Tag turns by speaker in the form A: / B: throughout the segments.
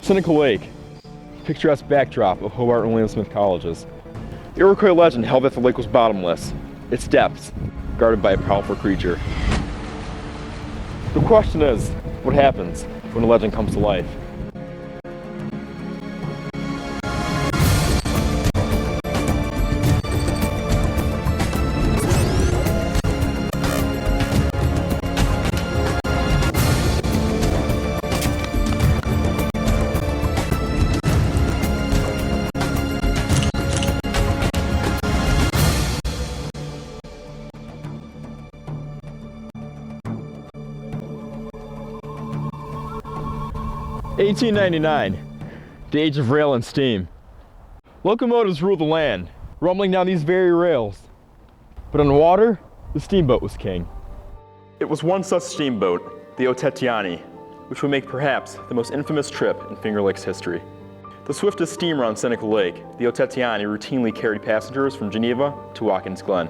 A: Seneca Lake, picturesque backdrop of Hobart and William Smith colleges. The Iroquois legend held that the lake was bottomless, its depths guarded by a powerful creature. The question is, what happens when a legend comes to life? (1899), the age of rail and steam. Locomotives ruled the land, rumbling down these very rails. But on water, the steamboat was king. It was one such steamboat, the Otetiani, which would make perhaps the most infamous trip in Finger Lake's history. The swiftest steamer on Seneca Lake, the Otetiani routinely carried passengers from Geneva to Watkins Glen.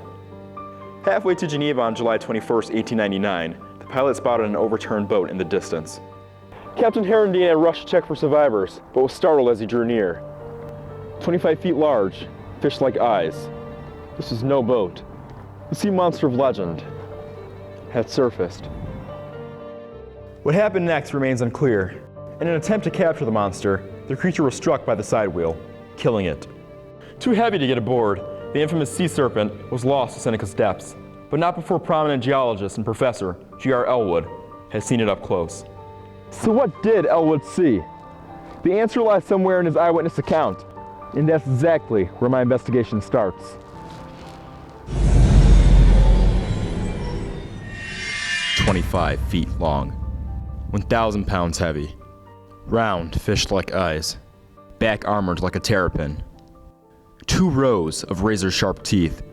A: Halfway to Geneva on July 21st, 1899, the pilot spotted an overturned boat in the distance. Captain Herendeen rushed to check for survivors, but was startled as he drew near. 25 feet large, fish-like eyes. This was no boat. The sea monster of legend had surfaced. What happened next remains unclear. In an attempt to capture the monster, the creature was struck by the side wheel, killing it. Too heavy to get aboard, the infamous sea serpent was lost to Seneca's depths, but not before prominent geologist and professor G.R. Elwood had seen it up close. So what did Elwood see? The answer lies somewhere in his eyewitness account, and that's exactly where my investigation starts. "25 feet long, 1,000 pounds heavy, round fish-like eyes, back armored like a terrapin, 2 rows of razor-sharp teeth."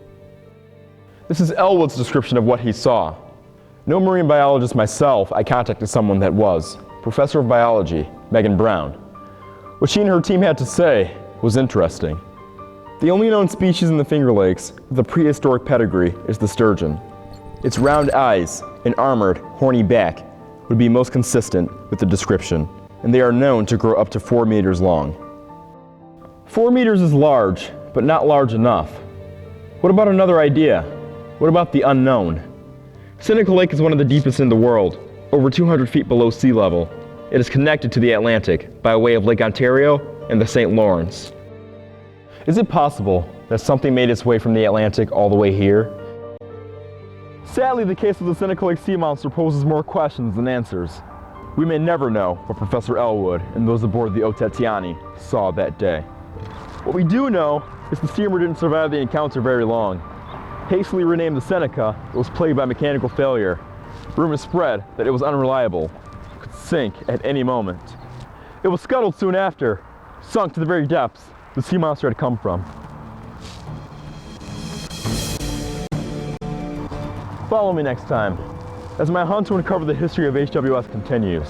A: This is Elwood's description of what he saw. No marine biologist myself, I contacted someone that was. Professor of Biology, Megan Brown. What she and her team had to say was interesting. The only known species in the Finger Lakes with a prehistoric pedigree is the sturgeon. Its round eyes and armored, horny back would be most consistent with the description, and they are known to grow up to 4 meters long. 4 meters is large, but not large enough. What about another idea? What about the unknown? Seneca Lake is one of the deepest in the world, over 200 feet below sea level. It is connected to the Atlantic by way of Lake Ontario and the St. Lawrence. Is it possible that something made its way from the Atlantic all the way here? Sadly, the case of the Seneca Lake sea monster poses more questions than answers. We may never know what Professor Elwood and those aboard the Otetiani saw that day. What we do know is the steamer didn't survive the encounter very long. Hastily renamed the Seneca, it was plagued by mechanical failure. Rumors spread that it was unreliable, could sink at any moment. It was scuttled soon after, sunk to the very depths the sea monster had come from. Follow me next time, as my hunt to uncover the history of HWS continues.